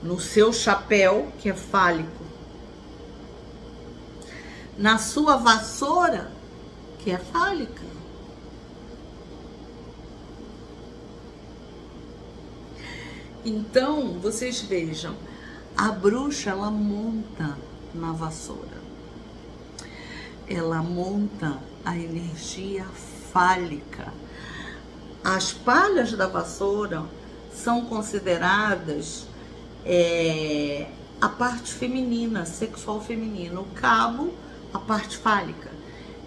no seu chapéu, que é fálico, na sua vassoura, que é fálica. Então, vocês vejam, a bruxa, ela monta na vassoura. Ela monta a energia fálica. As palhas da vassoura são consideradas a parte feminina, sexual feminina. O cabo, a parte fálica.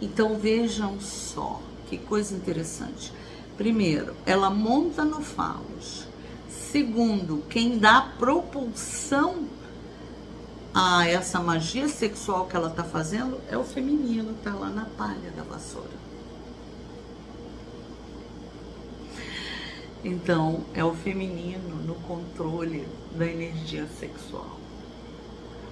Então, vejam só, que coisa interessante. Primeiro, ela monta no falos. Segundo, quem dá propulsão a essa magia sexual que ela está fazendo é o feminino, está lá na palha da vassoura. Então, é o feminino no controle da energia sexual.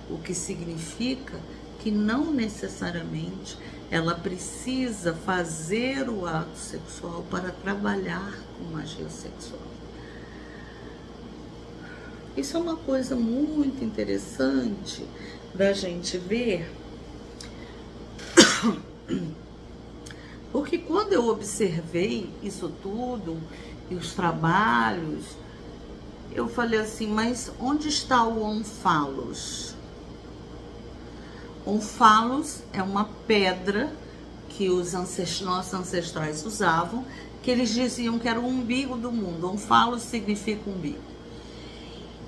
O que significa que não necessariamente ela precisa fazer o ato sexual para trabalhar com magia sexual. Isso é uma coisa muito interessante da gente ver, porque quando eu observei isso tudo e os trabalhos, eu falei assim, mas onde está o onfalos? Onfalos é uma pedra que os nossos ancestrais usavam, que eles diziam que era o umbigo do mundo. Onfalos significa umbigo.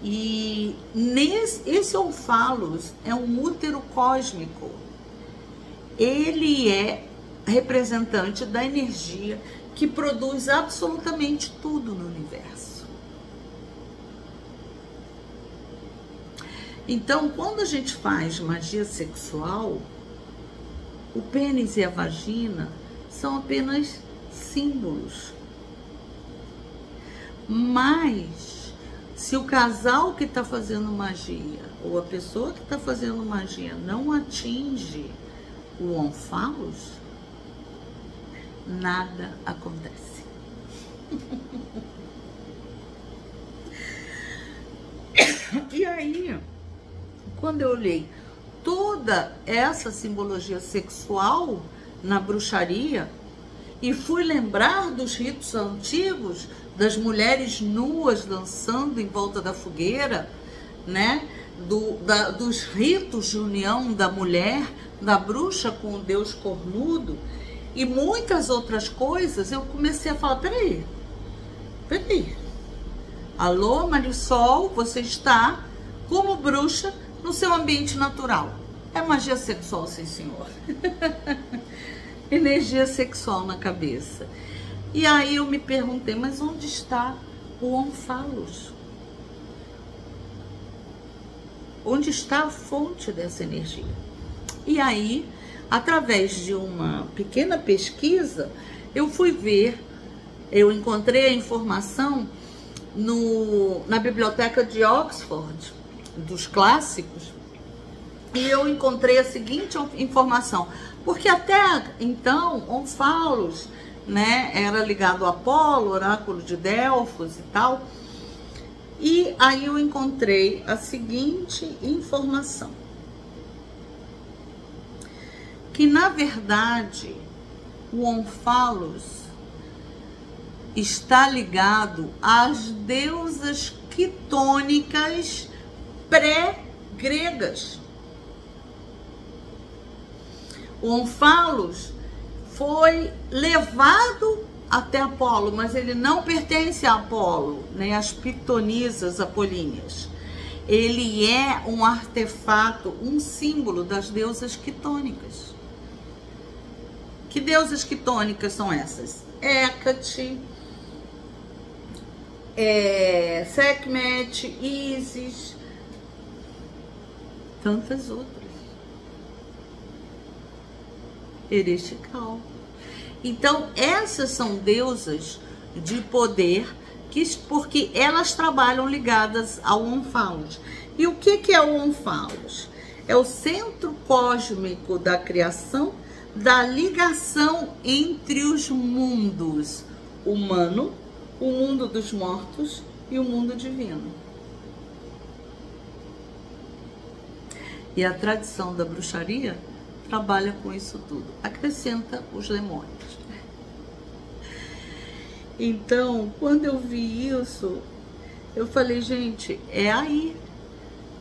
E esse onfalos é um útero cósmico. Ele é representante da energia que produz absolutamente tudo no universo. Então, quando a gente faz magia sexual, o pênis e a vagina são apenas símbolos. Mas, se o casal que está fazendo magia, ou a pessoa que está fazendo magia, não atinge o onfalos, nada acontece. E aí, quando eu olhei toda essa simbologia sexual na bruxaria e fui lembrar dos ritos antigos, das mulheres nuas dançando em volta da fogueira, né? Dos ritos de união da mulher, da bruxa com o deus cornudo e muitas outras coisas, eu comecei a falar, peraí, alô Marisol, você está como bruxa no seu ambiente natural. É magia sexual, sim senhor. Energia sexual na cabeça. E aí eu me perguntei, mas onde está o onfalos? Onde está a fonte dessa energia? E aí, através de uma pequena pesquisa, eu fui ver, eu encontrei a informação na biblioteca de Oxford, dos clássicos, e eu encontrei a seguinte informação, porque até então, onfalos, né, era ligado a Apolo, oráculo de Delfos e tal, e aí eu encontrei a seguinte informação, que na verdade o onfalos está ligado às deusas quitônicas pré-gregas. O onfalos foi levado até Apolo, mas ele não pertence a Apolo, nem às pitonisas apolíneas. Ele é um artefato, um símbolo das deusas quitônicas. Que deusas quitônicas são essas? Hécate, Sekhmet, Ísis, tantas outras. Erestical. Então, essas são deusas de poder, porque elas trabalham ligadas ao onfalos. E o que é o onfalos? É o centro cósmico da criação, da ligação entre os mundos humano, o mundo dos mortos e o mundo divino. E a tradição da bruxaria trabalha com isso tudo, acrescenta os demônios. Então, quando eu vi isso, eu falei, gente, é aí.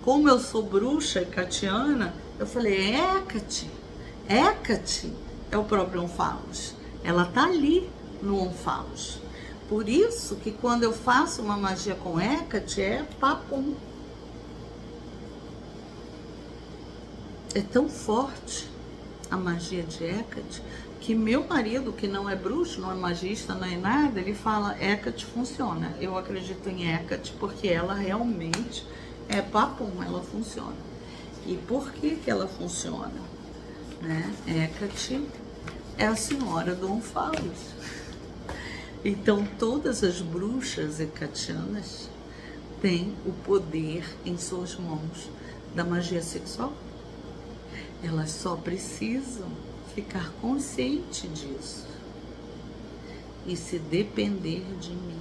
Como eu sou bruxa e catiana, eu falei, Hécate é o próprio onfalos. Ela tá ali no onfalos. Por isso que quando eu faço uma magia com Hécate, é papum. É tão forte a magia de Hécate, que meu marido, que não é bruxo, não é magista, não é nada, ele fala, Hécate funciona. Eu acredito em Hécate porque ela realmente é papum, ela funciona. E por que ela funciona? Né? Hécate é a senhora do onfalos. Então, todas as bruxas hecatianas têm o poder em suas mãos da magia sexual. Elas só precisam ficar conscientes disso. E se depender de mim,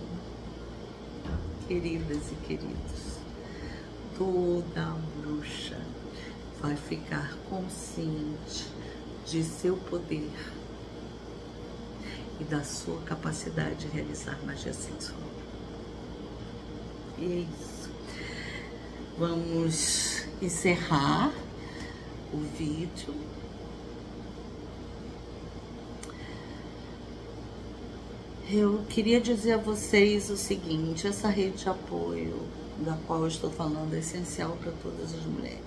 queridas e queridos, toda bruxa vai ficar consciente de seu poder e da sua capacidade de realizar magia sexual. E é isso. Vamos encerrar o vídeo. Eu queria dizer a vocês o seguinte: essa rede de apoio da qual eu estou falando é essencial para todas as mulheres.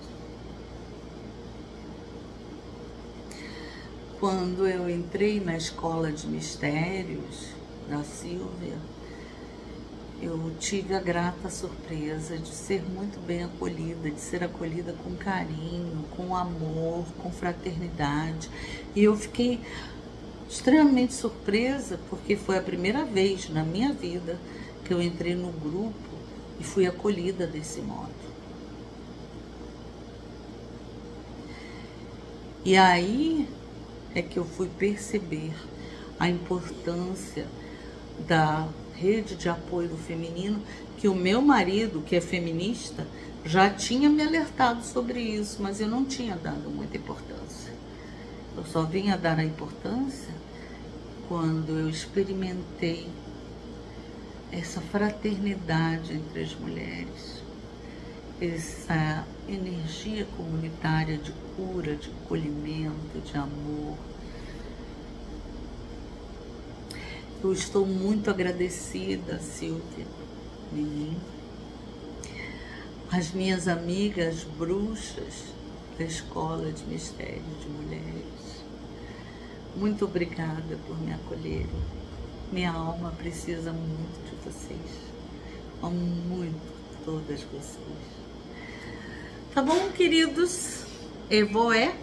Quando eu entrei na escola de mistérios da Silvia, eu tive a grata surpresa de ser muito bem acolhida, de ser acolhida com carinho, com amor, com fraternidade. E eu fiquei extremamente surpresa, porque foi a primeira vez na minha vida que eu entrei no grupo e fui acolhida desse modo. E aí é que eu fui perceber a importância da rede de apoio do feminino, que o meu marido, que é feminista, já tinha me alertado sobre isso, mas eu não tinha dado muita importância. Eu só vinha dar a importância quando eu experimentei essa fraternidade entre as mulheres, essa energia comunitária de cura, de acolhimento, de amor. Eu estou muito agradecida, Silvia, Mimi, as minhas amigas bruxas da Escola de Mistérios de Mulheres. Muito obrigada por me acolherem. Minha alma precisa muito de vocês. Amo muito todas vocês. Tá bom, queridos? Evoé.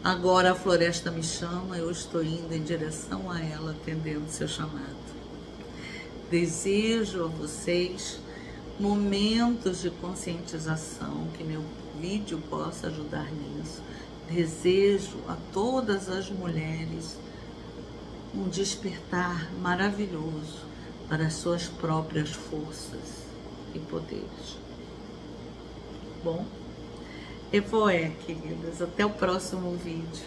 Agora a floresta me chama, eu estou indo em direção a ela, atendendo seu chamado. Desejo a vocês momentos de conscientização, que meu vídeo possa ajudar nisso. Desejo a todas as mulheres um despertar maravilhoso para as suas próprias forças e poderes. Bom, Evoé, queridas, até o próximo vídeo.